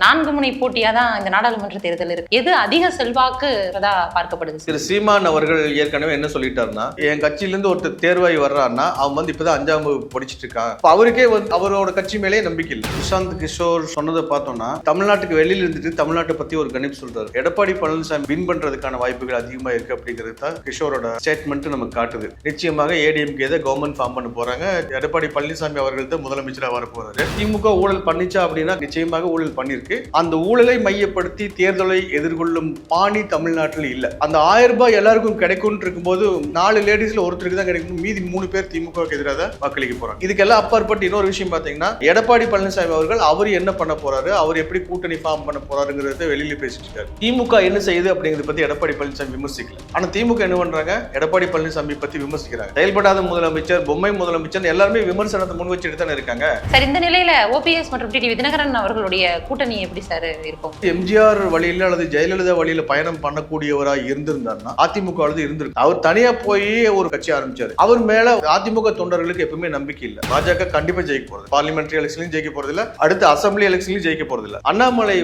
4 முனை போட்டியா தான் இந்த நாடாளுமன்ற தேர்தல் இருக்கு. எது அதிக செல்வாக்கு பார்க்கப்படுது? திரு சீமான் அவர்கள் ஏற்கனவே என்ன சொல்லிட்டாருன்னா, என் கட்சியிலிருந்து ஒருத்தர் தேர்வாகி வர்றாருன்னா அவன் வந்து இப்பதான் 5ஆம் வகுப்பு படிச்சுட்டு இருக்கான். அவருக்கே வந்து அவரோட கட்சி மேலே நம்பிக்கை இல்லை. பிரசாந்த் கிஷோர் சொன்னதை பார்த்தோம்னா, தமிழ்நாட்டுக்கு வெளியில இருந்துட்டு தமிழ்நாட்டை பத்தி ஒரு கணிப்பு சொல்றாரு. எடப்பாடி பழனிசாமி வின் பண்றதுக்கான வாய்ப்புகள் அதிகமா இருக்கு அப்படிங்கிறது தான் கிஷோரோட ஸ்டேட்மெண்ட் நமக்கு காட்டுது. நிச்சயமாக ஏடிஎம்கே தான் கவர்மெண்ட் ஃபார்ம் பண்ண போறாங்க. எடப்பாடி பழனிசாமி அவர்கள் தான் முதலமைச்சராக வர போறாரு. திமுக ஊழல் பண்ணிச்சா அப்படின்னா நிச்சயமாக ஊழல் பண்ணிருக்கு. அந்த ஊழலை மையப்படுத்தி தேர்தலை எதிர்கொள்ளும் பாணி தமிழ்நாட்டில் இல்ல. அந்த 1000 ரூபாய் எல்லாருக்கும் கிடைக்கும் இருக்கும்போது 4 லேடிஸ்ல ஒருத்தருக்கு தான் கிடைக்கும். மீதி 3 பேர் திமுகவுக்கு எதிராக வாக்களிக்க போறாங்க. இதுக்கெல்லாம் அப்பாற்பட்டு இன்னொரு விஷயம் பாத்தீங்கன்னா, எடப்பாடி பழனிசாமி அவர்கள் அவர் என்ன பண்ண போறாரு, அவர் எப்படி கூட்டணி ஃபார்ம் பண்ண போறாருங்கிறத வெளியில பேசிட்டு இருக்காரு. திமுக என்ன செய்யுது அப்படிங்கறத பத்தி எடப்பாடி பழனிசாமி விமர்சிக்கல. ஆனா திமுக என்ன பண்றாங்க, எடப்பாடி பழனிசாமி பத்தி விமர்சிக்கிறாங்க. செயல்படாத முதலமைச்சர், பொம்மை முதலமைச்சர் எல்லாருமே விமர்சனத்தை முன் வச்சுட்டு தானே இருக்காங்க. சார், இந்த நிலையில ஓபிஎஸ் மற்றும் டிடிவி தினகரன் அவர்களுடைய கூட்டணி எப்படி சார் இருக்கும்? எம்ஜிஆர் வழியில அல்லது ஜெயலலிதா வழியில பயணம் பண்ணக்கூடியவரா இருந்திருந்தாருன்னா அதிமுக இருந்திருக்கு. அவர் தனியா போய் ஒரு கட்சி ஆரம்பிச்சாரு. அவர் மேல அதிமுக தொண்டர்களுக்கு எப்பவுமே நம்பிக்கை இல்ல. பாஜக கண்டிப்பா ஜெயிக்க போறது, பார்லிமெண்டரி எலெக்ஷன்லயும் ஜெயிக்க போறது இல்ல, அடுத்த அசம்பிளி எலெக்ஷன்லயும் ஜெயிக்க போறது இல்ல. அண்ணாமலை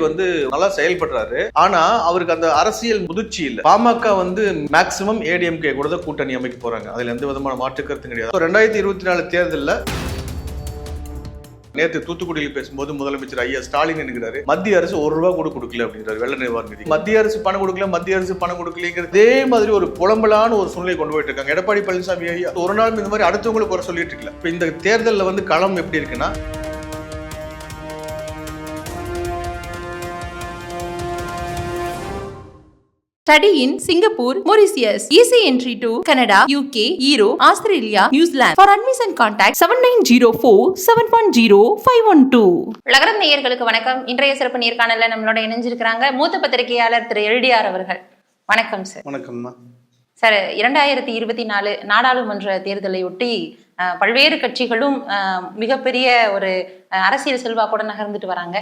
நல்லா செயல்படுறாரு. ஆனா அவருக்கு அந்த அரசியல் முதிர்ச்சி இல்ல. பாமக மேக்சிமம் ஏடிஎம்கே கூட தான் கூட்டணி அமைக்க போறாங்க. அதுல எந்த விதமான மாற்று கருத்து கிடையாது. 2024 தேர்தலில் நேற்று தூத்துக்குடியில் பேசும்போது முதலமைச்சர் ஐயா ஸ்டாலின் என்கிறாரு, மத்திய அரசு 1 ரூபா கூட கொடுக்கல அப்படிங்கிறாரு. வெள்ள நிர்வாக நிதி மத்திய அரசு பணம் கொடுக்கல, மத்திய அரசு பணம் கொடுக்கலங்கிறது இதே மாதிரி ஒரு புலம்பலான ஒரு சூழ்நிலை கொண்டு போயிட்டு இருக்காங்க. எடப்பாடி பழனிசாமி ஐயா ஒரு நாள் இந்த மாதிரி அடுத்தவங்களுக்கு குறை சொல்லிட்டு இருக்கல. இப்ப இந்த தேர்தலில் களம் எப்படி இருக்குன்னா, Study in Singapore, Mauritius. Easy entry to Canada, UK, Europe, Australia, New Zealand. For admission contact 7904-710-512. லகரம் நேயர்களுக்கு வணக்கம். இன்றைய சிறப்பு நேர்காணல்ல நம்மளோட இணைஞ்சிருக்கிறாங்க மூத்த பத்திரிகையாளர் திரு எல்டிஆர் அவர்கள். வணக்கம் சார். வணக்கம்மா சார். 2024 நாடாளுமன்ற தேர்தலை ஒட்டி பல்வேறு கட்சிகளும் மிகப்பெரிய ஒரு அரசியல் செல்வாக்கோட நகர்ந்துட்டு வராங்க.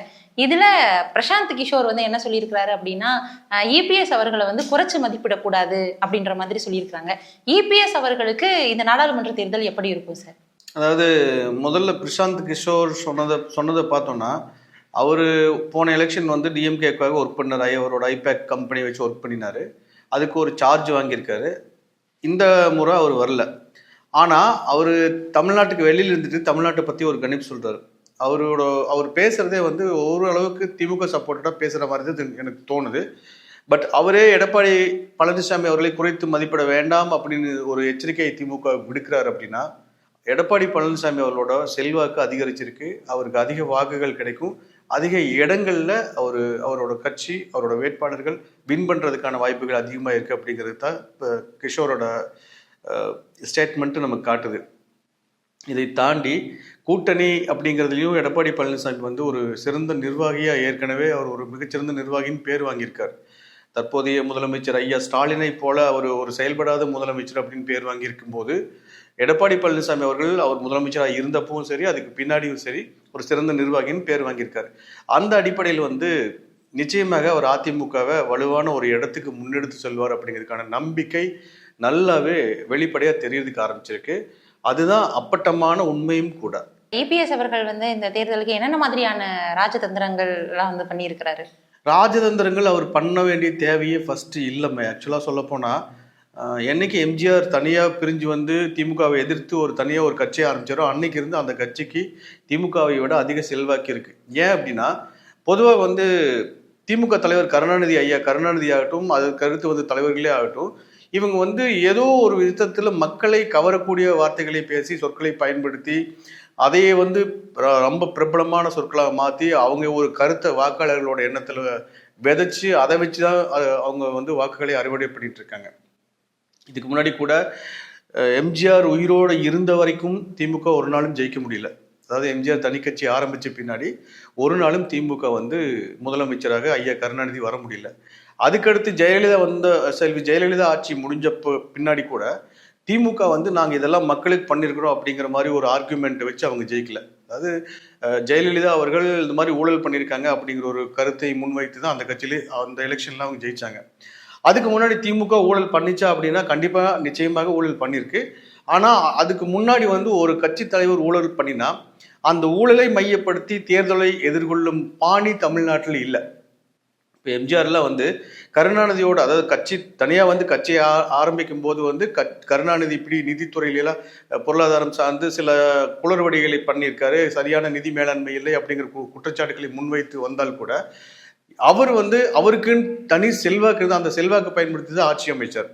இதுல பிரசாந்த் கிஷோர் என்ன சொல்லியிருக்கிறாரு அப்படின்னா, இபிஎஸ் அவர்களை குறைச்சு மதிப்பிடக்கூடாது அப்படின்ற மாதிரி சொல்லியிருக்கிறாங்க. இபிஎஸ் அவர்களுக்கு இந்த நாடாளுமன்ற தேர்தல் எப்படி இருக்கும் சார்? அதாவது முதல்ல பிரசாந்த் கிஷோர் சொன்னதை பார்த்தோம்னா, அவரு போன எலெக்ஷன் டிஎம்கேக்காக ஒர்க் பண்ணார். அவரோட ஐபேக் கம்பெனி வச்சு ஒர்க் பண்ணினாரு. அதுக்கு ஒரு சார்ஜ் வாங்கியிருக்காரு. இந்த முறை அவர் வரல. ஆனால் அவர் தமிழ்நாட்டுக்கு வெளியில் இருந்துட்டு தமிழ்நாட்டை பற்றி ஒரு கணிப்பு சொல்கிறார். அவர் பேசுகிறதே ஓரளவுக்கு திமுக சப்போர்ட்டடாக பேசுகிற மாதிரி தான் எனக்கு தோணுது. பட் அவரே எடப்பாடி பழனிசாமி அவர்களை குறைத்து மதிப்பிட வேண்டாம் அப்படின்னு ஒரு எச்சரிக்கை திமுக விடுக்கிறார். அப்படின்னா எடப்பாடி பழனிசாமி அவர்களோட செல்வாக்கு அதிகரிச்சிருக்கு. அவருக்கு அதிக வாக்குகள் கிடைக்கும். அதிக இடங்கள்ல அவரோட கட்சி, அவரோட வேட்பாளர்கள் வின் பண்றதுக்கான வாய்ப்புகள் அதிகமாக இருக்கு அப்படிங்கிறது தான் இப்போ கிஷோரோட ஸ்டேட்மெண்ட் நமக்கு காட்டுது. இதை தாண்டி கூட்டணி அப்படிங்கிறதுலையும் எடப்பாடி பழனிசாமி ஒரு சிறந்த நிர்வாகியா, ஏற்கனவே அவர் ஒரு மிகச்சிறந்த நிர்வாகின்னு பேர் வாங்கியிருக்கார். தற்போதைய முதலமைச்சர் ஐயா ஸ்டாலினை போல அவர் ஒரு செயல்படாத முதலமைச்சர் அப்படின்னு பேர் வாங்கியிருக்கும் போது, எடப்பாடி பழனிசாமி அவர்கள் அவர் முதலமைச்சராக இருந்தப்பவும் சரி, அதுக்கு பின்னாடியும் சரி, ஒரு சிறந்த நிர்வாகின்னு பேர் வாங்கியிருக்காரு. அந்த அடிப்படையில் நிச்சயமாக அவர் அதிமுகவை வலுவான ஒரு இடத்துக்கு முன்னெடுத்து செல்வார் அப்படிங்கிறதுக்கான நம்பிக்கை நல்லாவே வெளிப்படையாக தெரியறதுக்கு ஆரம்பிச்சிருக்கு. அதுதான் அப்பட்டமான உண்மையும் கூட. இபிஎஸ் அவர்கள் இந்த தேர்தலுக்கு என்னென்ன மாதிரியான ராஜதந்திரங்கள் எல்லாம் பண்ணியிருக்கிறாரு? ராஜதந்திரங்கள் அவர் பண்ண வேண்டிய தேவையே ஃபர்ஸ்ட் இல்லைமே. ஆக்சுவலாக சொல்ல போனால், என்னைக்கு எம்ஜிஆர் தனியாக பிரிஞ்சு திமுகவை எதிர்த்து ஒரு தனியாக ஒரு கட்சியை ஆரம்பிச்சாரோ அன்னைக்கு இருந்து அந்த கட்சிக்கு திமுகவை விட அதிக செல்வாக்கு இருக்கு. ஏன் அப்படின்னா, பொதுவாக திமுக தலைவர் கருணாநிதி ஐயா கருணாநிதி ஆகட்டும், அதுக்கு அடுத்து தலைவர்களே ஆகட்டும், இவங்க ஏதோ ஒரு விதத்தில் மக்களை கவரக்கூடிய வார்த்தைகளை பேசி, சொற்களை பயன்படுத்தி, அதையே ரொம்ப பிரபலமான சொற்களாக மாற்றி அவங்க ஒரு கருத்தை வாக்காளர்களோட எண்ணத்தில் விதைச்சு அதை வச்சு தான் அவங்க வாக்குகளை அறுவடை பண்ணிட்டு இருக்காங்க. இதுக்கு முன்னாடி கூட எம்ஜிஆர் உயிரோடு இருந்த வரைக்கும் திமுக ஒரு நாளும் ஜெயிக்க முடியல. அதாவது எம்ஜிஆர் தனி கட்சி ஆரம்பித்த பின்னாடி ஒரு நாளும் திமுக முதலமைச்சராக ஐயா கருணாநிதி வர முடியல. அதுக்கடுத்து செல்வி ஜெயலலிதா ஆட்சி முடிஞ்ச பின்னாடி கூட திமுக நாங்கள் இதெல்லாம் மக்களுக்கு பண்ணியிருக்கிறோம் அப்படிங்கிற மாதிரி ஒரு ஆர்குமெண்ட் வச்சு அவங்க ஜெயிக்கல. அதாவது ஜெயலலிதா அவர்கள் இந்த மாதிரி ஊழல் பண்ணியிருக்காங்க அப்படிங்கிற ஒரு கருத்தை முன்வைத்து தான் அந்த கட்சியிலே அந்த எலெக்ஷன்லாம் அவங்க ஜெயிச்சாங்க. அதுக்கு முன்னாடி திமுக ஊழல் பண்ணிச்சா அப்படின்னா கண்டிப்பாக நிச்சயமாக ஊழல் பண்ணியிருக்கு. ஆனால் அதுக்கு முன்னாடி ஒரு கட்சி தலைவர் ஊழல் பண்ணினா அந்த ஊழலை மையப்படுத்தி தேர்தலை எதிர்கொள்ளும் பாணி தமிழ்நாட்டில் இல்லை. இப்போ எம்ஜிஆர்லாம் வந்து கருணாநிதியோட, அதாவது கட்சி தனியாக வந்து கட்சியை ஆரம்பிக்கும் போது வந்து கருணாநிதி இப்படி நிதித்துறையிலாம் பொருளாதாரம் சார்ந்து சில குளறுபடிகளை பண்ணியிருக்காரு, சரியான நிதி மேலாண்மை இல்லை அப்படிங்கிற குற்றச்சாட்டுகளை முன்வைத்து வந்தால் கூட அவர் வந்து அவருக்குன்னு தனி செல்வாக்கு இருந்தால் அந்த செல்வாக்கு பயன்படுத்தி தான் ஆட்சி அமைச்சார்.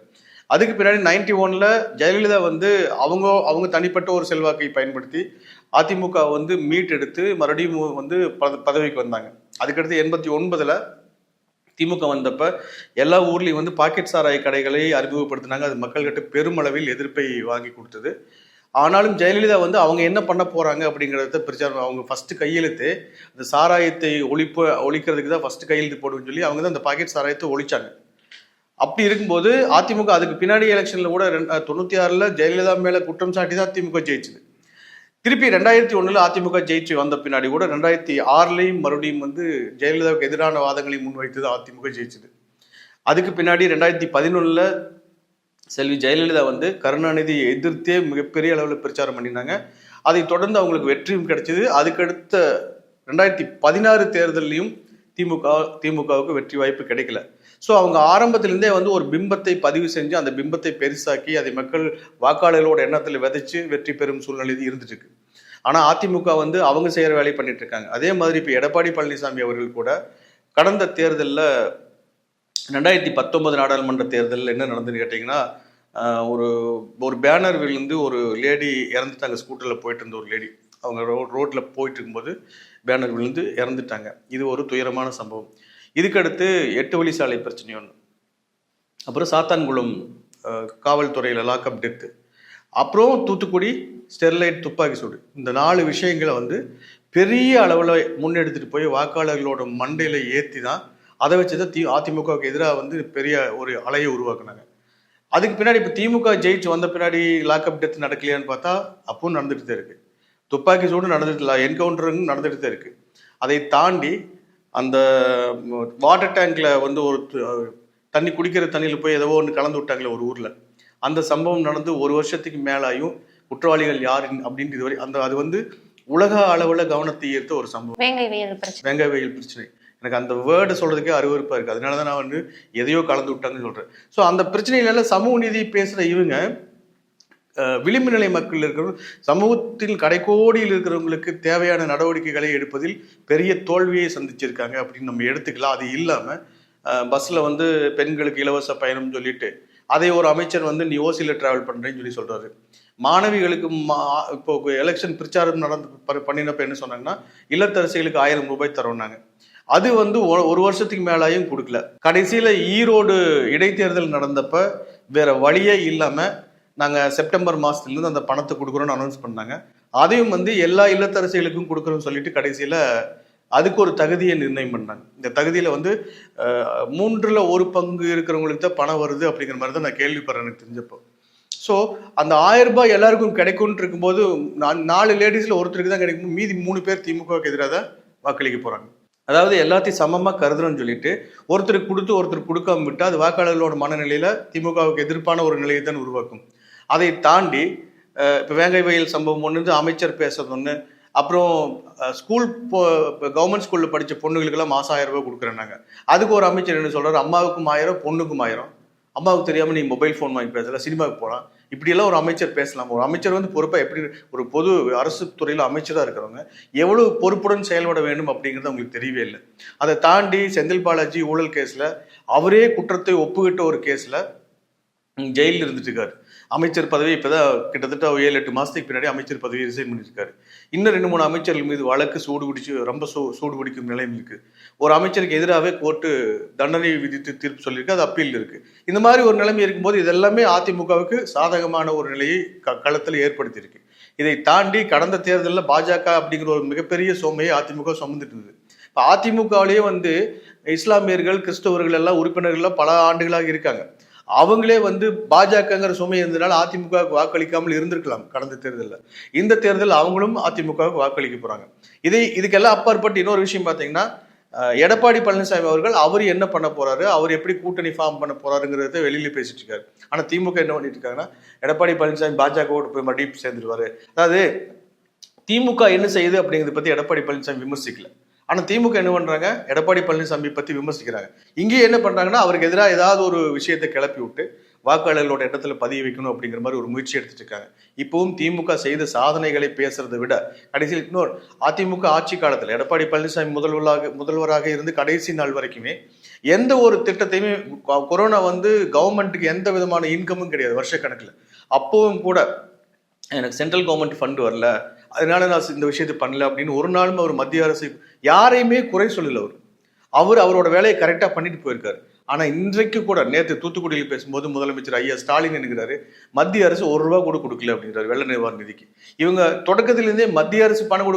அதுக்கு பின்னாடி 91ல் ஜெயலலிதா வந்து அவங்க தனிப்பட்ட ஒரு செல்வாக்கை பயன்படுத்தி அதிமுக வந்து மீட்டெடுத்து மறுபடியும் வந்து பதவிக்கு வந்தாங்க. அதுக்கடுத்து 89ல் திமுக வந்தப்ப எல்லா ஊர்லேயும் வந்து பாக்கெட் சாராய கடைகளை அறிமுகப்படுத்தினாங்க. அது மக்கள்கிட்ட பெருமளவில் எதிர்ப்பை வாங்கி கொடுத்தது. ஆனாலும் ஜெயலலிதா வந்து அவங்க என்ன பண்ண போறாங்க அப்படிங்கிறத பிரச்சாரம், அவங்க ஃபர்ஸ்ட் கையெழுத்து அந்த சாராயத்தை ஒழிக்கிறதுக்கு தான் ஃபர்ஸ்ட் கையெழுத்து போடுன்னு சொல்லி அவங்க தான் அந்த பாக்கெட் சாராயத்தை ஒழிச்சாங்க. அப்படி இருக்கும்போது அதிமுக அதுக்கு பின்னாடி எலெக்ஷன்ல கூட 96ல் ஜெயலலிதா மேல குற்றம் சாட்டி தான் திமுக ஜெயிச்சுது. திருப்பி 2001ல் அதிமுக ஜெயிச்சு வந்த பின்னாடி கூட 2006லையும் மறுபடியும் வந்து ஜெயலலிதாவுக்கு எதிரான வாதங்களை முன்வைத்தது அதிமுக ஜெயிச்சுது. அதுக்கு பின்னாடி 2011ல் செல்வி ஜெயலலிதா வந்து கருணாநிதியை எதிர்த்தே மிகப்பெரிய அளவில் பிரச்சாரம் பண்ணினாங்க. அதை தொடர்ந்து அவங்களுக்கு வெற்றியும் கிடைச்சது. அதுக்கடுத்த 2016 தேர்தலையும் திமுகவுக்கு வெற்றி வாய்ப்பு கிடைக்கல. ஸோ அவங்க ஆரம்பத்திலிருந்தே வந்து ஒரு பிம்பத்தை பதிவு செஞ்சு அந்த பிம்பத்தை பெருசாக்கி அதை மக்கள் வாக்காளர்களோட எண்ணத்தில் விதைச்சு வெற்றி பெறும் சூழ்நிலை இருந்துட்டு இருக்கு. ஆனால் அதிமுக வந்து அவங்க செய்கிற வேலையை பண்ணிட்டு இருக்காங்க. அதே மாதிரி இப்போ எடப்பாடி பழனிசாமி அவர்கள் கூட கடந்த தேர்தலில் 2019 நாடாளுமன்ற தேர்தலில் என்ன நடந்துன்னு கேட்டிங்கன்னா, ஒரு பேனர் விழுந்து ஒரு லேடி இறந்துட்டாங்க. ஸ்கூட்டரில் போயிட்டு இருந்த ஒரு லேடி, அவங்க ரோட்டில் போயிட்டு இருக்கும்போது பேனர் விழுந்து இறந்துட்டாங்க. இது ஒரு துயரமான சம்பவம். இதுக்கடுத்து 8 வழி சாலை பிரச்சனை ஒன்று, அப்புறம் சாத்தான்குளம் காவல்துறையில் லாக்அப் டெத்து, அப்புறம் தூத்துக்குடி ஸ்டெர்லைட் துப்பாக்கி சூடு. இந்த 4 விஷயங்களை வந்து பெரிய அளவில் முன்னெடுத்துட்டு போய் வாக்காளர்களோட மண்டையில் ஏற்றி தான் அதை வச்சு தான் அதிமுகவுக்கு எதிராக வந்து பெரிய ஒரு அலையை உருவாக்குனாங்க. அதுக்கு பின்னாடி இப்போ திமுக ஜெயிச்சு வந்த பின்னாடி லாக்அப் டெத் நடக்கலையான்னு பார்த்தா அப்பவும் நடந்துட்டு தான் இருக்கு. துப்பாக்கி சூடு நடந்துட்டு, என்கவுண்டருங்க நடந்துட்டு தான் இருக்கு. அதை தாண்டி அந்த வாட்டர் டேங்க்ல வந்து ஒரு தண்ணி குடிக்கிற தண்ணியில் போய் ஏதோ ஒன்று கலந்து விட்டாங்களே ஒரு ஊர்ல, அந்த சம்பவம் நடந்து 1 வருஷத்துக்கு மேலாயும் குற்றவாளிகள் யார் அப்படின்ட்டு இதுவரை அது வந்து உலக அளவில் கவனத்தை ஈர்த்த ஒரு சம்பவம். வெங்கை வெயில் பிரச்சனை எனக்கு அந்த வேர்டு சொல்றதுக்கே அருவருப்பா இருக்கு. அதனாலதான் நான் வந்து எதையோ கலந்து விட்டாங்கன்னு சொல்றேன். ஸோ அந்த பிரச்சனையில சமூக நீதி பேசுற இவங்க விளிம்பு நிலை மக்கள் இருக்கிறவங்க, சமூகத்தில் கடைக்கோடியில் இருக்கிறவங்களுக்கு தேவையான நடவடிக்கைகளை எடுப்பதில் பெரிய தோல்வியை சந்திச்சிருக்காங்க அப்படின்னு நம்ம எடுத்துக்கலாம். அது இல்லாம பஸ்ல வந்து பெண்களுக்கு இலவச பயணம் சொல்லிட்டு அதை ஒரு அமைச்சர் வந்து நீ ஓசியில் டிராவல் பண்றேன்னு சொல்றாரு. மாணவிகளுக்கு இப்போ எலெக்ஷன் பிரச்சாரம் பண்ணினப்ப என்ன சொன்னாங்கன்னா, இல்லத்தரசிகளுக்கு 1000 ரூபாய் தரோன்னாங்க. அது வந்து 1 வருஷத்துக்கு மேலாயும் கொடுக்கல. கடைசியில ஈரோடு இடைத்தேர்தல் நடந்தப்ப வேற வழியே இல்லாம நாங்க செப்டம்பர் மாசத்துலேருந்து அந்த பணத்தை கொடுக்குறோம்னு அனௌன்ஸ் பண்ணாங்க. அதையும் வந்து எல்லா இல்லத்தரசிகளுக்கும் கொடுக்குறோம்னு சொல்லிட்டு கடைசியில அதுக்கு ஒரு தகுதியை நிர்ணயம் பண்ணாங்க. இந்த தகுதியில வந்து 3ல் 1 பங்கு இருக்கிறவங்களுக்கு தான் பணம் வருது அப்படிங்கிற மாதிரி தான் நான் கேள்விப்படுறேன் எனக்கு தெரிஞ்சப்போ. ஸோ அந்த 1000 ரூபாய் எல்லாருக்கும் கிடைக்கும்னு இருக்கும்போது 4 லேடிஸ்ல ஒருத்தருக்கு தான் கிடைக்கும், மீதி 3 பேர் திமுகவுக்கு எதிராக தான் வாக்களிக்க போறாங்க. அதாவது எல்லாத்தையும் சமமாக கருதுறோம்னு சொல்லிட்டு ஒருத்தருக்கு கொடுத்து ஒருத்தர் கொடுக்காம விட்டு அது வாக்காளர்களோட மனநிலையில திமுகவுக்கு எதிர்ப்பான ஒரு நிலையை தான் உருவாக்கும். அதை தாண்டி இப்போ வேங்கை வயல் சம்பவம் ஒன்று, அமைச்சர் பேசுறது ஒன்று, அப்புறம் கவர்மெண்ட் ஸ்கூலில் படித்த பொண்ணுங்களுக்கெல்லாம் மாதம் 1000 ரூபாய் கொடுக்குறேன்னாங்க. அதுக்கு ஒரு அமைச்சர் என்ன சொல்றாரு, அம்மாவுக்கும் 1000 பொண்ணுக்கும் 1000. அம்மாவுக்கு தெரியாமல் நீ மொபைல் ஃபோன் வாங்கி பேசலாம், சினிமாவுக்கு போகலாம், இப்படியெல்லாம் ஒரு அமைச்சர் பேசலாம். ஒரு அமைச்சர் வந்து பொறுப்பாக எப்படி ஒரு பொது அரசு துறையில் அமைச்சராக இருக்கிறவங்க எவ்வளவு பொறுப்புடன் செயல்பட வேண்டும் அப்படிங்கிறது அவங்களுக்கு தெரியவே இல்லை. அதை தாண்டி செந்தில் பாலாஜி ஊழல் கேஸில் அவரே குற்றத்தை ஒப்புக்கிட்ட ஒரு கேஸில் ஜெயிலில் இருந்துட்டு இருக்காரு. அமைச்சர் பதவி இப்போதான் கிட்டத்தட்ட 7-8 மாதத்துக்கு பின்னாடி அமைச்சர் பதவியை ரிசைன் பண்ணியிருக்காரு. இன்னும் 2-3 அமைச்சர்கள் மீது வழக்கு ரொம்ப சூடு பிடிக்கும் நிலையம் இருக்கு. ஒரு அமைச்சருக்கு எதிராகவே கோர்ட்டு தண்டனை விதித்து தீர்ப்பு சொல்லியிருக்கு, அது அப்பீல் இருக்கு. இந்த மாதிரி ஒரு நிலைமை இருக்கும்போது இதெல்லாமே அதிமுகவுக்கு சாதகமான ஒரு நிலையை களத்தில் ஏற்படுத்தியிருக்கு. இதை தாண்டி கடந்த தேர்தலில் பாஜக அப்படிங்கிற ஒரு மிகப்பெரிய சுமையை அதிமுக சுமந்துட்டு இருந்தது. இப்போ அதிமுகவிலேயே வந்து இஸ்லாமியர்கள் கிறிஸ்தவர்கள் எல்லாம் உறுப்பினர்கள்லாம் பல ஆண்டுகளாக இருக்காங்க. அவங்களே வந்து பாஜகங்கிற சுமை இருந்ததுனால அதிமுகவுக்கு வாக்களிக்காமல் இருந்திருக்கலாம் கடந்த தேர்தலில். இந்த தேர்தல் அவங்களும் அதிமுகவுக்கு வாக்களிக்க போறாங்க. இதுக்கெல்லாம் அப்பாற்பட்டு இன்னொரு விஷயம் பார்த்தீங்கன்னா, எடப்பாடி பழனிசாமி அவர்கள் அவர் என்ன பண்ண போறாரு, அவர் எப்படி கூட்டணி ஃபார்ம் பண்ண போறாருங்கிறத வெளியில பேசிட்டு இருக்காரு. ஆனா திமுக என்ன பண்ணிட்டு இருக்காங்கன்னா, எடப்பாடி பழனிசாமி பாஜகவோடு போய் மறுபடியும் சேர்ந்துருவாரு. அதாவது திமுக என்ன செய்யுது அப்படிங்கிறத பத்தி எடப்பாடி பழனிசாமி விமர்சிக்கல. ஆனா திமுக என்ன பண்றாங்க, எடப்பாடி பழனிசாமி பத்தி விமர்சிக்கிறாங்க. இங்கே என்ன பண்றாங்கன்னா, அவருக்கு எதிராக ஏதாவது ஒரு விஷயத்தை கிளப்பி விட்டு வாக்காளர்களோட இடத்துல பதிய வைக்கணும் அப்படிங்கிற மாதிரி ஒரு முயற்சி எடுத்துட்டு இருக்காங்க. இப்பவும் திமுக செய்த சாதனைகளை பேசுறதை விட கடைசியில் இன்னொரு அதிமுக ஆட்சி காலத்தில் எடப்பாடி பழனிசாமி முதல்வராக இருந்து கடைசி நாள் வரைக்குமே எந்த ஒரு திட்டத்தையுமே, கொரோனா வந்து கவர்மெண்ட்டுக்கு எந்த விதமான இன்கமும் கிடையாது வருஷக்கணக்கில். அப்பவும் கூட எனக்கு சென்ட்ரல் கவர்மெண்ட் ஃபண்ட் வரல, அதனால நான் இந்த விஷயத்தை பண்ணல அப்படின்னு ஒரு நாளும் அவர் மத்திய அரசு யாரையுமே குறை சொல்லல. அவரோட வேலையை கரெக்டா பண்ணிட்டு போயிருக்காரு. ஆனா இன்றைக்கு கூட நேற்று தூத்துக்குடியில் பேசும்போது முதலமைச்சர் ஐயா ஸ்டாலின் என்கிறாரு, மத்திய அரசு ₹1 கூட கொடுக்கல அப்படின்றாரு வெள்ள நிவாரண நிதிக்கு. இவங்க தொடக்கத்திலிருந்தே மத்திய அரசு பணம்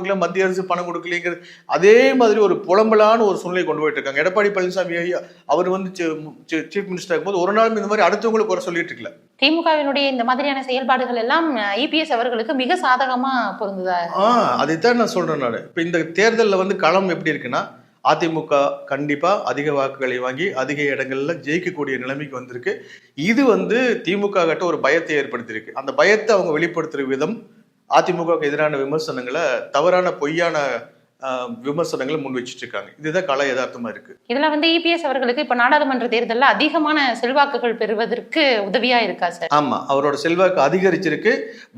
கொடுக்கலங்கிறது அதே மாதிரி ஒரு புலம்பலான ஒரு சூழ்நிலை கொண்டு போயிட்டு இருக்காங்க. எடப்பாடி பழனிசாமி ஐயா அவர் வந்து சீஃப் மினிஸ்டர் இருக்கும்போது ஒரு நாளும் இந்த மாதிரி அடுத்தவங்களுக்கு குறை சொல்லிட்டு இருக்கல. திமுகவினுடைய இந்த மாதிரியான செயல்பாடுகள் எல்லாம் இபிஎஸ் அவர்களுக்கு மிக சாதகமா பொருந்துதா? அதைத்தான் நான் சொல்றேன். நான் இப்ப இந்த தேர்தலில் வந்து களம் எப்படி இருக்குன்னா, அதிமுக கண்டிப்பா அதிக வாக்குகளை வாங்கி அதிக இடங்கள்ல ஜெயிக்கக்கூடிய நிலைமைக்கு வந்திருக்கு. இது வந்து திமுக கிட்ட ஒரு பயத்தை ஏற்படுத்தியிருக்கு. அந்த பயத்தை அவங்க வெளிப்படுத்துற விதம் அதிமுகவுக்கு எதிரான விமர்சனங்களை, தவறான பொய்யான விமர்சனங்களை முன் வச்சுட்டு இருக்காங்க. இதுதான் கள யதார்த்தமா இருக்கு. இதுல வந்து இபிஎஸ் அவர்களுக்கு இப்ப நாடாளுமன்ற தேர்தலில் அதிகமான செல்வாக்குகள் பெறுவதற்கு உதவியா இருக்கா சார்? ஆமா, அவரோட செல்வாக்கு அதிகரிச்சிருக்கு.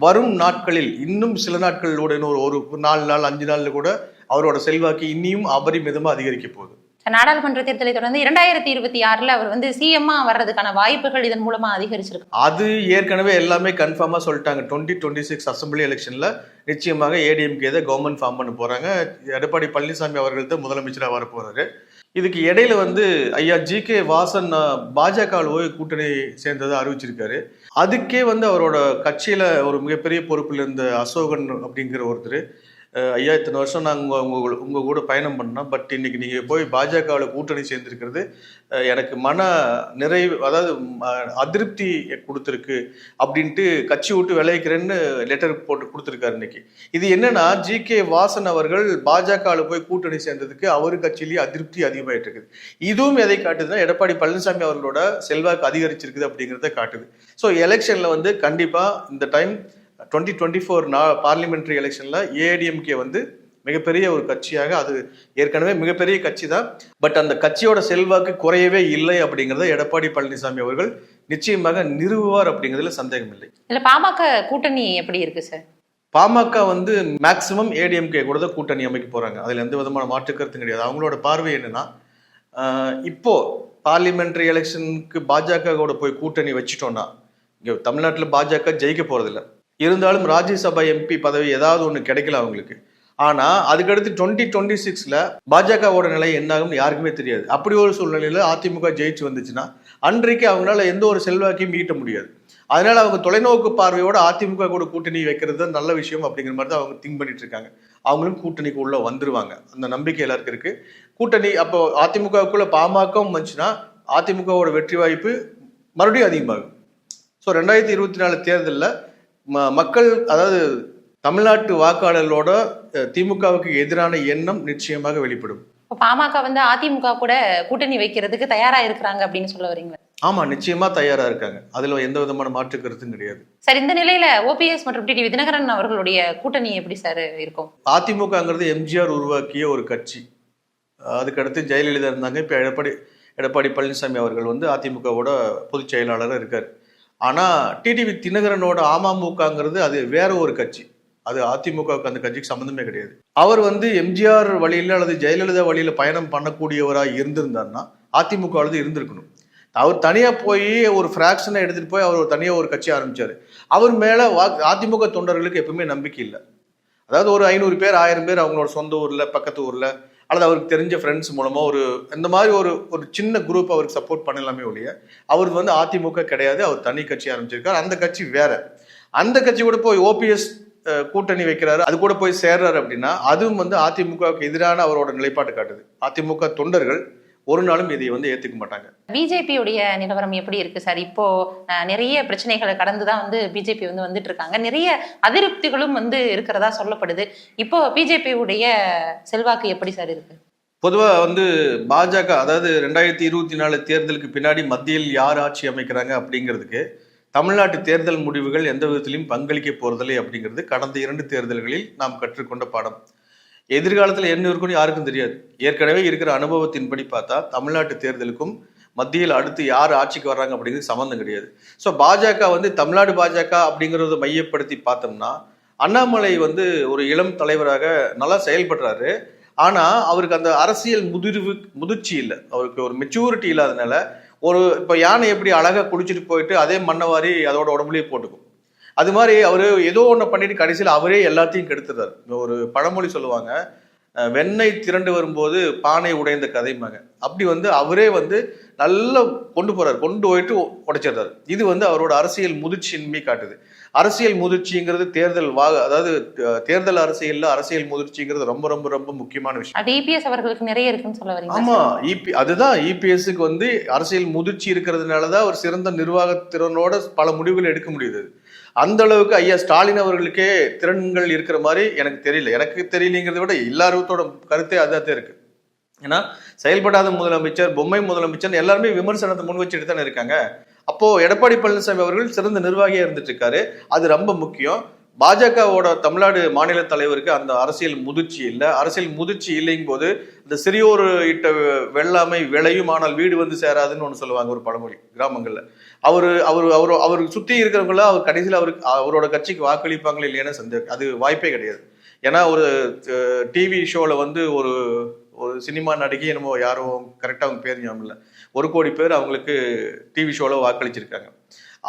வரும் நாட்களில் இன்னும் சில நாட்களோட ஒரு 4 நாள் 5 நாள்ல கூட அவரோட செல்வாக்கு இன்னியும் அபரிமிதமா அதிகரிக்க போகுது. நாடாளுமன்ற தேர்தலை தொடர்ந்து 2026 அவர் வந்து சிஎம்மா வர்றதுக்கான வாய்ப்புகள் இதன் மூலமா அதிகரிச்சிருக்கு. அது ஏற்கனவே எல்லாமே கன்ஃபார்மா சொல்லிட்டாங்க. 2026 அசம்பிளி எலெக்ஷன்ல நிச்சயமாக ஏடிஎம்கே தான் கவர்மெண்ட் ஃபார்ம் பண்ண போறாங்க. எடப்பாடி பழனிசாமி அவர்கள் தான் முதலமைச்சராக வர போறாரு. இதுக்கு இடையில வந்து ஐயா ஜி.கே. வாசன் பாஜகவில் போய் கூட்டணி சேர்ந்ததை அறிவிச்சிருக்காரு. அதுக்கே வந்து அவரோட கட்சியில ஒரு மிகப்பெரிய பொறுப்பில் இருந்த அசோகன் அப்படிங்கிற ஒருத்தர், ஐயா இத்தனை வருஷம் நாங்கள் உங்க கூட பயணம் பண்ணோம், பட் இன்னைக்கு நீங்க போய் பாஜகவில் கூட்டணி சேர்ந்திருக்கிறது எனக்கு மன நிறைவு, அதாவது அதிருப்தி கொடுத்துருக்கு அப்படின்ட்டு கட்சி விட்டு விளைவிக்கிறேன்னு லெட்டர் போட்டு கொடுத்துருக்காரு இன்னைக்கு. இது என்னன்னா, ஜி.கே. வாசன் அவர்கள் பாஜகவில் போய் கூட்டணி சேர்ந்ததுக்கு அவரு கட்சியிலேயே அதிருப்தி அதிகமாயிட்டு இருக்குது. இதுவும் எதை காட்டுதுன்னா, எடப்பாடி பழனிசாமி அவர்களோட செல்வாக்கு அதிகரிச்சிருக்குது அப்படிங்கிறத காட்டுது. ஸோ எலெக்ஷன்ல வந்து கண்டிப்பா இந்த டைம் 2024 பார்லிமெண்டரி எலெக்ஷன்ல ஏடிஎம்கே வந்து மிகப்பெரிய ஒரு கட்சியாக, அது ஏற்கனவே மிகப்பெரிய கட்சி தான், பட் அந்த கட்சியோட செல்வாக்கு குறையவே இல்லை அப்படிங்கிறத எடப்பாடி பழனிசாமி அவர்கள் நிச்சயமாக நிறுவுவார் அப்படிங்கிறதுல சந்தேகம் இல்லை. இல்ல பாமக கூட்டணி எப்படி இருக்கு சார்? பாமக வந்து மேக்சிமம் ஏடிஎம்கே கூட தான் கூட்டணி அமைக்க போறாங்க. அதுல எந்த விதமான மாற்று கருத்தும் கிடையாது. அவங்களோட பார்வை என்னன்னா, இப்போ பார்லிமெண்டரி எலெக்ஷனுக்கு பாஜக கூட போய் கூட்டணி வச்சுட்டோம்னா, இங்க தமிழ்நாட்டில் பாஜக ஜெயிக்க போறதில்லை. இருந்தாலும் ராஜ்யசபா எம்பி பதவி ஏதாவது ஒன்று கிடைக்கல அவங்களுக்கு. ஆனா அதுக்கடுத்து 2026 பாஜகவோட நிலை என்ன ஆகும்னு யாருக்குமே தெரியாது. அப்படி ஒரு சூழ்நிலையில அதிமுக ஜெயிச்சு வந்துச்சுன்னா அன்றைக்கு அவங்களால எந்த ஒரு செல்வாக்கையும் ஈட்ட முடியாது. அதனால அவங்க தொலைநோக்கு பார்வையோட அதிமுக கூட கூட்டணி வைக்கிறது தான் நல்ல விஷயம் அப்படிங்கிற மாதிரி தான் அவங்க திங்க் பண்ணிட்டு இருக்காங்க. அவங்களும் கூட்டணிக்கு உள்ள வந்துருவாங்க, அந்த நம்பிக்கை எல்லாருக்கும் இருக்கு. கூட்டணி அப்போ அதிமுகவுக்குள்ள பாமகவும் வந்துச்சுன்னா அதிமுகவோட வெற்றி வாய்ப்பு மறுபடியும் அதிகமாகும். ஸோ 2024 தேர்தலில் மக்கள், அதாவது தமிழ்நாட்டு வாக்காளர்களோட திமுகவுக்கு எதிரான எண்ணம் நிச்சயமாக வெளிப்படும். பாமக வந்து அதிமுக கூட கூட்டணி வைக்கிறதுக்கு தயாரா இருக்கிறாங்க அப்படின்னு சொல்ல வரீங்களா? ஆமா, நிச்சயமா தயாரா இருக்காங்க. அதுல எந்த விதமான மாற்று கருத்தும் கிடையாது. சார், இந்த நிலையில ஓபிஎஸ் மற்றும் டிடிவி தினகரன் அவர்களுடைய கூட்டணி எப்படி சார் இருக்கும்? அதிமுகங்கிறது எம்ஜிஆர் உருவாக்கிய ஒரு கட்சி. அதுக்கடுத்து ஜெயலலிதா இருந்தாங்க. இப்ப எடப்பாடி பழனிசாமி அவர்கள் வந்து அதிமுகவோட பொதுச் செயலாளராக இருக்காரு. ஆனா டிடிவி தினகரனோட அமமுகங்கிறது அது வேற ஒரு கட்சி. அது அதிமுகவுக்கு அந்த கட்சிக்கு சம்மந்தமே கிடையாது. அவர் வந்து எம்ஜிஆர் வழியில அல்லது ஜெயலலிதா வழியில பயணம் பண்ணக்கூடியவராக இருந்திருந்தாருன்னா அதிமுகவில் இருந்திருக்கணும். அவர் தனியா போய் ஒரு ஃபிராக்ஷனை எடுத்துட்டு போய் அவர் தனியா ஒரு கட்சி ஆரம்பிச்சாரு. அவர் மேல அதிமுக தொண்டர்களுக்கு எப்பவுமே நம்பிக்கை இல்லை. அதாவது ஒரு 500 பேர் 1000 பேர் அவங்களோட சொந்த ஊர்ல, பக்கத்து ஊர்ல, அல்லது அவருக்கு தெரிஞ்ச ஃப்ரெண்ட்ஸ் மூலமா இந்த மாதிரி ஒரு சின்ன குரூப் அவருக்கு சப்போர்ட் பண்ணலாமே ஒழிய அவர் வந்து அதிமுக கிடையாது. அவர் தனி கட்சி ஆரம்பிச்சிருக்காரு. அந்த கட்சி வேற. அந்த கட்சி கூட போய் ஓபிஎஸ் கூட்டணி வைக்கிறாரு, அது கூட போய் சேர்றாரு அப்படின்னா அதுவும் வந்து அதிமுகவுக்கு எதிரான அவரோட நிலைப்பாட்டு காட்டுது. அதிமுக தொண்டர்கள் ஒரு நாளும் இதை வந்து ஏத்துக்க மாட்டாங்க. பிஜேபியுடைய நிலவரம் எப்படி இருக்கு சார்? இப்போ நிறைய பிரச்சனைகளை கடந்துதான் வந்து பிஜேபி வந்து வந்துட்டு இருக்காங்க. நிறைய அதிருப்திகளும் வந்து இருக்கிறதா சொல்லப்படுது. இப்போ பிஜேபியுடைய செல்வாக்கு எப்படி சார் இருக்கு? பொதுவா வந்து பாஜக, அதாவது 2024 தேர்தலுக்கு பின்னாடி மத்தியில் யார் ஆட்சி அமைக்கிறாங்க அப்படிங்கிறதுக்கு தமிழ்நாட்டு தேர்தல் முடிவுகள் எந்த விதத்திலையும் பங்களிக்க போறதில்லை அப்படிங்கிறது கடந்த 2 தேர்தல்களில் நாம் கற்றுக்கொண்ட பாடம். எதிர்காலத்தில் என்ன இருக்குன்னு யாருக்கும் தெரியாது. ஏற்கனவே இருக்கிற அனுபவத்தின்படி பார்த்தா தமிழ்நாட்டு தேர்தலுக்கும் மத்தியில் அடுத்து யார் ஆட்சிக்கு வர்றாங்க அப்படிங்கிறது சம்மந்தம் கிடையாது. ஸோ பாஜக வந்து தமிழ்நாடு பாஜக அப்படிங்கிறத மையப்படுத்தி பார்த்தோம்னா அண்ணாமலை வந்து ஒரு இளம் தலைவராக நல்லா செயல்படுறாரு. ஆனா அவருக்கு அந்த அரசியல் முதிர்ச்சி இல்லை, அவருக்கு ஒரு மெச்சூரிட்டி இல்லாதனால இப்போ யானை எப்படி அழகா குடிச்சிட்டு போயிட்டு அதே மண்ணவாரி அதோட உடம்புலயே போட்டுக்கும், அது மாதிரி அவரு ஏதோ ஒன்று பண்ணிட்டு கடைசியில் அவரே எல்லாத்தையும் கெடுத்துறாரு. ஒரு பழமொழி சொல்லுவாங்க, வெண்ணெய் திரண்டு வரும்போது பானை உடைந்த கதைமாங்க. அப்படி வந்து அவரே வந்து நல்லா கொண்டு போயிட்டு உடைச்சிடுறாரு. இது வந்து அவரோட அரசியல் முதிர்ச்சியின்மை காட்டுது. அரசியல் முதிர்ச்சிங்கிறது அதாவது தேர்தல் அரசியல்ல அரசியல் முதிர்ச்சிங்கிறது ரொம்ப ரொம்ப ரொம்ப முக்கியமான விஷயம். அது இபிஎஸ் அவர்களுக்கு நிறைய இருக்குன்னு சொல்ல வரீங்க. ஆமா, அதுதான் இபிஎஸ்க்கு வந்து அரசியல் முதிர்ச்சி இருக்கிறதுனாலதான் ஒரு சிறந்த நிர்வாகத்திறனோட பல முடிவுகள் எடுக்க முடியுது. அந்த அளவுக்கு ஐயா ஸ்டாலின் அவர்களுக்கே திறன்கள் இருக்கிற மாதிரி எனக்கு தெரியலங்கிறத விட எல்லாரோட கருத்தே அதான் இருக்கு. ஏன்னா செயல்படாத முதலமைச்சர், பொம்மை முதலமைச்சர் எல்லாருமே விமர்சனத்தை முன் வச்சுட்டு தானே இருக்காங்க. அப்போ எடப்பாடி பழனிசாமி அவர்கள் சிறந்த நிர்வாகியா இருந்துட்டு இருக்காரு, அது ரொம்ப முக்கியம். பாஜகவோட தமிழ்நாடு மாநில தலைவருக்கு அந்த அரசியல் முதிர்ச்சி இல்லை. அரசியல் முதிர்ச்சி இல்லைங்கும் போது இந்த சிறியோர் இட்ட வெள்ளாமை விளையும் ஆனால் வீடு வந்து சேராதுன்னு ஒன்று சொல்லுவாங்க ஒரு பழமொழி கிராமங்கள்ல. அவருக்கு சுத்தி இருக்கிறவங்கள அவர் கடைசியில் அவரோட கட்சிக்கு வாக்களிப்பாங்களே இல்லையான்னு சந்தேகம், அது வாய்ப்பே கிடையாது. ஏன்னா ஒரு டிவி ஷோல வந்து ஒரு சினிமா நடிகை என்னமோ யாரும் கரெக்டாக அவங்க பேர் ஞாபகம் இல்லை, 1 கோடி பேர் அவங்களுக்கு டிவி ஷோவில் வாக்களிச்சிருக்காங்க.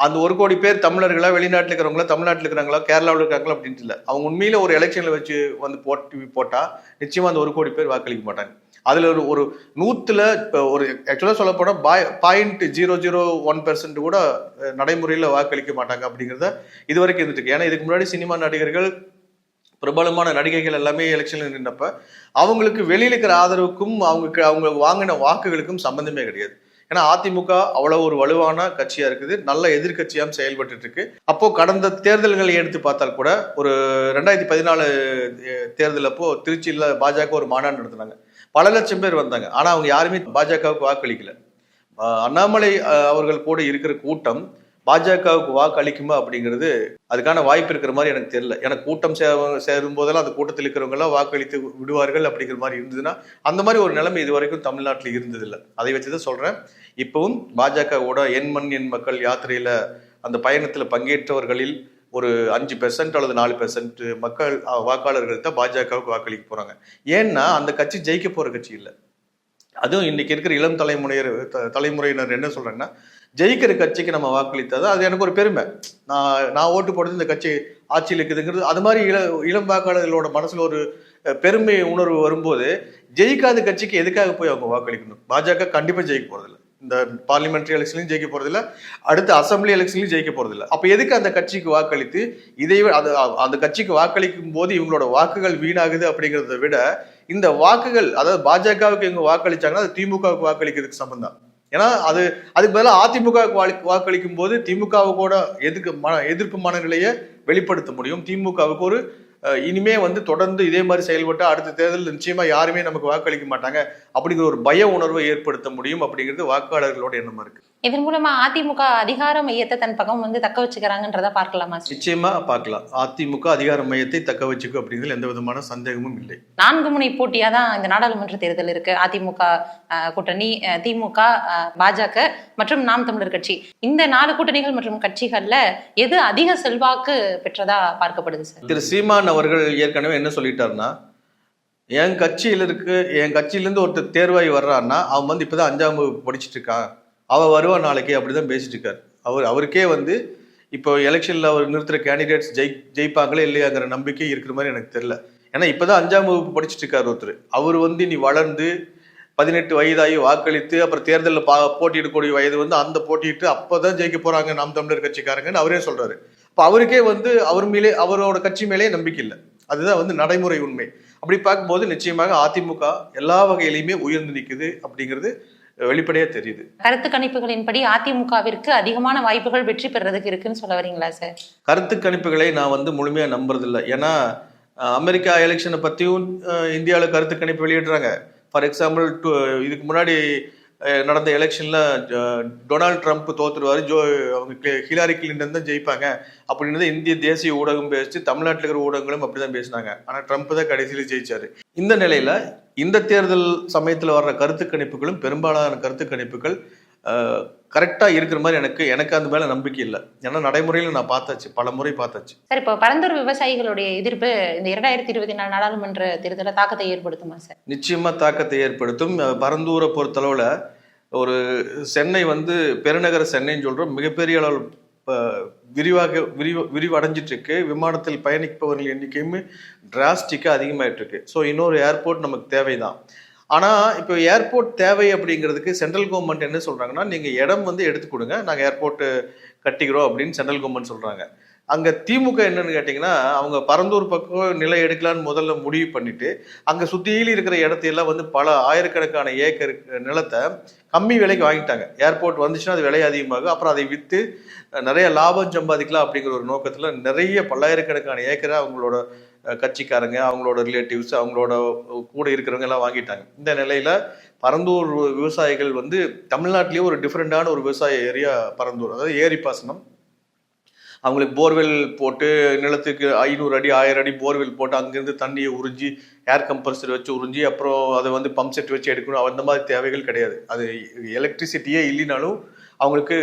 அந்த 1 கோடி பேர் தமிழர்களா, வெளிநாட்டில் இருக்கிறவங்களா, தமிழ்நாட்டில் இருக்கிறாங்களா, கேரளாவில் இருக்காங்களா அப்படின்ட்டு இல்லை. அவங்க உண்மையில ஒரு எலெக்ஷன்ல வச்சு வந்து போட்டா நிச்சயமா அந்த 1 கோடி பேர் வாக்களிக்க மாட்டாங்க. அதுல ஒரு 100ல் ஒரு ஆக்சுவலா சொல்ல போனா 0.001% கூட நடைமுறையில வாக்களிக்க மாட்டாங்க அப்படிங்கிறத இது வரைக்கும் இருந்துட்டு இருக்கு. ஏன்னா இதுக்கு முன்னாடி சினிமா நடிகர்கள், பிரபலமான நடிகைகள் எல்லாமே எலெக்ஷன்ல நின்றப்ப அவங்களுக்கு வெளியில இருக்கிற ஆதரவுக்கும் அவங்க வாங்கின வாக்குகளுக்கும் சம்பந்தமே கிடையாது. ஏன்னா அதிமுக அவ்வளவு ஒரு வலுவான கட்சியா இருக்குது, நல்ல எதிர்கட்சியாகவும் செயல்பட்டு இருக்கு. அப்போ கடந்த தேர்தல்களை எடுத்து பார்த்தால் கூட ஒரு 2014 தேர்தல் அப்போ திருச்சியில பாஜக ஒரு மாநாடு நடத்தினாங்க, பல லட்சம் பேர் வந்தாங்க. ஆனா அவங்க யாருமே பாஜகவுக்கு வாக்களிக்கல. அண்ணாமலை அவர்கள் கூட இருக்கிற கூட்டம் பாஜகவுக்கு வாக்களிக்குமா அப்படிங்கிறது அதுக்கான வாய்ப்பு இருக்கிற மாதிரி எனக்கு தெரியல. எனக்கு கூட்டம் சேரும் போதெல்லாம் அந்த கூட்டத்தில் இருக்கிறவங்க எல்லாம் வாக்களித்து விடுவார்கள் அப்படிங்கிற மாதிரி இருந்ததுன்னா அந்த மாதிரி ஒரு நிலைமை இது வரைக்கும் தமிழ்நாட்டில் இருந்ததில்லை. அதை வச்சுதான் சொல்றேன். இப்பவும் பாஜகவோட என் மண் என் மக்கள் யாத்திரையில அந்த பயணத்துல பங்கேற்றவர்களில் ஒரு 5% அல்லது 4% மக்கள் வாக்காளர்கள் தான் பாஜகவுக்கு வாக்களிக்க போறாங்க. ஏன்னா அந்த கட்சி ஜெயிக்க போற கட்சி இல்லை. அதுவும் இன்னைக்கு இருக்கிற இளம் தலைமுறையினர் என்ன சொல்றாங்கன்னா, ஜெயிக்கிற கட்சிக்கு நம்ம வாக்களித்தது அது எனக்கு ஒரு பெருமை, நான் ஓட்டு போடுறது இந்த கட்சி ஆட்சியில் இருக்குதுங்கிறது. அது மாதிரி இளம் வாக்காளர்களோட மனசுல ஒரு பெருமை உணர்வு வரும்போது ஜெயிக்காத கட்சிக்கு எதுக்காக போய் அவங்க வாக்களிக்கணும்? பாஜக கண்டிப்பா ஜெயிக்க போறதில்லை, இந்த பார்லிமெண்ட்ரி எலெக்ஷன்லையும் ஜெயிக்க போறதில்லை, அடுத்த அசம்பிளி எலெக்ஷன்லையும் ஜெயிக்க போறதில்லை. அப்ப எதுக்கு அந்த கட்சிக்கு வாக்களித்து அந்த கட்சிக்கு வாக்களிக்கும் போது இவங்களோட வாக்குகள் வீணாகுது அப்படிங்கிறத விட இந்த வாக்குகள், அதாவது பாஜகவுக்கு இவங்க வாக்களிச்சாங்கன்னா அது திமுகவுக்கு வாக்களிக்கிறதுக்கு சம்பந்தம். ஏன்னா அதுக்கு பதிலாக அதிமுகவுக்கு வாக்களிக்கும் போது திமுகவுக்கு கூட எதிர்ப்பு மனநிலையை வெளிப்படுத்த முடியும். திமுகவுக்கு ஒரு இனிமே வந்து தொடர்ந்து இதே மாதிரி செயல்பட்டா அடுத்த தேர்தல் நிச்சயமா யாருமே நமக்கு வாக்களிக்க மாட்டாங்க அப்படிங்கிற ஒரு பய உணர்வை ஏற்படுத்த முடியும் அப்படிங்கிறது வாக்காளர்களோட எண்ணமா இருக்கு. இதன் மூலமா அதிமுக அதிகார மையத்தை தன் பக்கம் வந்து தக்க வச்சுக்கிறாங்கன்றத பார்க்கலாமா? நிச்சயமா பார்க்கலாம். அதிமுக அதிகார மையத்தை தக்க வச்சுக்கும் அப்படிங்கிறது எந்த விதமான சந்தேகமும் இல்லை. 4 முனை போட்டியா தான் இந்த நாடாளுமன்ற தேர்தல் இருக்கு. அதிமுக கூட்டணி, திமுக, பாஜக மற்றும் நாம் தமிழர் கட்சி, இந்த 4 கூட்டணிகள் மற்றும் கட்சிகள்ல எது அதிக செல்வாக்கு பெற்றதா பார்க்கப்படுது சார்? திரு சீமான் அவர்கள் ஏற்கனவே என்ன சொல்லிட்டாருன்னா, என் கட்சியிலிருந்து ஒருத்தர் தேர்வாகி வர்றான்னா அவன் வந்து இப்பதான் 5ஆம் வகுப்பு படிச்சுட்டு இருக்கான், அவன் வருவான் நாளைக்கு, அப்படிதான் பேசிட்டு இருக்காரு. அவருக்கே வந்து இப்போ எலெக்ஷன்ல அவர் நிறுத்துற கேண்டிடேட்ஸ் ஜெயிப்பாங்களே இல்லையாங்கிற நம்பிக்கை இருக்கிற மாதிரி எனக்கு தெரியல. ஏன்னா இப்பதான் 5ஆம் வகுப்பு படிச்சுட்டு இருக்காரு ஒருத்தர். அவர் வந்து நீ வளர்ந்து 18 வயதாகி வாக்களித்து அப்புறம் தேர்தலில் போட்டியிடக்கூடிய வயது வந்து அந்த போட்டியிட்டு அப்பதான் ஜெயிக்க போறாங்க நாம் தமிழர் கட்சிக்காரங்கன்னு அவரே சொல்றாரு. இப்போ அவருக்கே வந்து அவரோட கட்சி மேலே நம்பிக்கை இல்லை. அதுதான் வந்து நடைமுறை உண்மை. அப்படி பார்க்கும்போது நிச்சயமாக அதிமுக எல்லா வகையிலையுமே உயர்ந்து நிற்குது அப்படிங்கிறது வெளிப்படையா தெரியுது. கருத்து கணிப்புகளின்படி அதிமுகவிற்கு அதிகமான வாய்ப்புகள் வெற்றி பெறதுக்கு இருக்குன்னு சொல்ல வரீங்களா சார்? கருத்து கணிப்புகளை நான் வந்து முழுமையா நம்புறதில்லை. ஏன்னா அமெரிக்கா எலெக்ஷனை பத்தியும் இந்தியாவில் கருத்து கணிப்பு வெளியிடுறாங்க. ஃபார் எக்ஸாம்பிள் இதுக்கு முன்னாடி நடந்த எலெக்ஷன்ல டொனால்ட் ட்ரம்ப் தோத்துருவாரு, அவங்க ஹிலாரி கிளின்டன் தான் ஜெயிப்பாங்க அப்படின்றது இந்திய தேசிய ஊடகம் பேசி, தமிழ்நாட்டில் இருக்கிற ஊடகங்களும் அப்படிதான் பேசினாங்க. ஆனா ட்ரம்ப் தான் கடைசியில் ஜெயிச்சாரு. இந்த நிலையில இந்த தேர்தல் சமயத்துல வர்ற கருத்து கணிப்புகளும் பெரும்பாலான கருத்து கணிப்புகள் கரெக்டா இருக்கிற மாதிரி எனக்கு அந்த மேல நம்பிக்கை இல்லை. ஏன்னா நடைமுறையில நான் பார்த்தாச்சு, பல முறை பார்த்தாச்சு. சார், இப்போ பரந்தூர் விவசாயிகளுடைய எதிர்ப்பு இந்த 2024 நாடாளுமன்ற தேர்தலில் தாக்கத்தை ஏற்படுத்துமா சார்? நிச்சயமா தாக்கத்தை ஏற்படுத்தும். பரந்தூரை பொறுத்தளவுல ஒரு சென்னை வந்து பெருநகர சென்னைன்னு சொல்றோம், மிகப்பெரிய அளவில் விரிவடைஞ்சிட்டு இருக்கு. விமானத்தில் பயணிப்பவர்கள் எண்ணிக்கையுமே டிராஸ்டிக்கா அதிகமாயிட்டு இருக்கு. ஸோ இன்னொரு ஏர்போர்ட் நமக்கு தேவைதான். ஆனா இப்போ ஏர்போர்ட் தேவை அப்படிங்கிறதுக்கு சென்ட்ரல் கவர்மெண்ட் என்ன சொல்றாங்கன்னா, நீங்க இடம் வந்து எடுத்து கொடுங்க, நாங்க ஏர்போர்ட் கட்டிக்கிறோம் அப்படின்னு சென்ட்ரல் கவர்மெண்ட் சொல்றாங்க. அங்க திமுக என்னன்னு கேட்டீங்கன்னா, அவங்க பரந்தூர் பக்கம் நிலம் எடுக்கலான்னு முதல்ல முடிவு பண்ணிட்டு அங்க சுத்தியில இருக்கிற இடத்தையெல்லாம் வந்து பல ஆயிரக்கணக்கான ஏக்கர் நிலத்தை கம்மி விலைக்கு வாங்கிட்டாங்க. ஏர்போர்ட் வந்துச்சுன்னா அது விலை அதிகமாகும், அப்புறம் அதை விற்று நிறைய லாபம் சம்பாதிக்கலாம் அப்படிங்கிற ஒரு நோக்கத்துல நிறைய பல்லாயிரக்கணக்கான ஏக்கரை அவங்களோட கட்சிக்காரங்க, அவங்களோட ரிலேட்டிவ்ஸ், அவங்களோட கூட இருக்கிறவங்க எல்லாம் வாங்கிட்டாங்க. இந்த நிலையில பரந்தூர் விவசாயிகள் வந்து தமிழ்நாட்டிலேயே ஒரு டிஃப்ரெண்டான ஒரு விவசாய ஏரியா பரந்தூர், அதாவது ஏரி பாசனம். அவங்களுக்கு போர்வெல் போட்டு நிலத்துக்கு 500 அடி 1000 அடி போர்வெல் போட்டு அங்கேருந்து தண்ணியை உறிஞ்சி ஏர் கம்ப்ரஸர் வச்சு உறிஞ்சி அப்புறம் அதை வந்து பம்ப் செட் வச்சு எடுக்கணும், அந்த மாதிரி தேவைகள் கிடையாது. அது எலக்ட்ரிசிட்டியே இல்லைனாலும் அவங்களுக்கு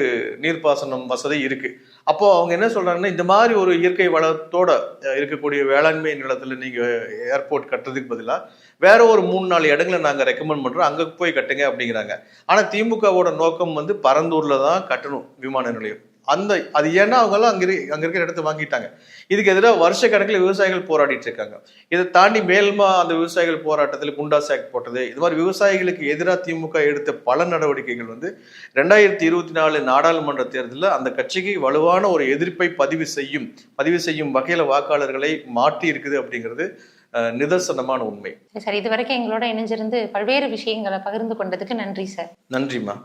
நீர்ப்பாசனம் வசதி இருக்கு. அப்போ அவங்க என்ன சொல்றாங்கன்னா, இந்த மாதிரி ஒரு இயற்கை வளத்தோட இருக்கக்கூடிய வேளாண்மை நிலத்துல நீங்க ஏர்போர்ட் கட்டுறதுக்கு பதிலாக வேற ஒரு 3-4 இடங்களை நாங்க ரெக்கமெண்ட் பண்றோம், அங்க போய் கட்டுங்க அப்படிங்கிறாங்க. ஆனா திமுகவோட நோக்கம் வந்து பரந்தூர்ல தான் கட்டணும் விமான நிலையம். அது ஏன்னா அவங்கெல்லாம் அங்க இருக்கிற இடத்த வாங்கிட்டாங்க. இதுக்கு எதிராக வருஷ கணக்கில் விவசாயிகள் போராடிட்டு இருக்காங்க. இதை தாண்டி மேல்மா அந்த விவசாயிகள் போராட்டத்தில் குண்டாஸ் ஆக்ட் போட்டது, இது மாதிரி விவசாயிகளுக்கு எதிராக திமுக எடுத்த பல நடவடிக்கைகள் வந்து 2024 நாடாளுமன்ற தேர்தலில் அந்த கட்சிக்கு வலுவான ஒரு எதிர்ப்பை பதிவு செய்யும் வகையில வாக்காளர்களை மாற்றி இருக்குது அப்படிங்கிறது நிதர்சனமான உண்மை. சார், இது வரைக்கும் எங்களோட இணைஞ்சிருந்து பல்வேறு விஷயங்களை பகிர்ந்து கொண்டதுக்கு நன்றி சார். நன்றிம்மா.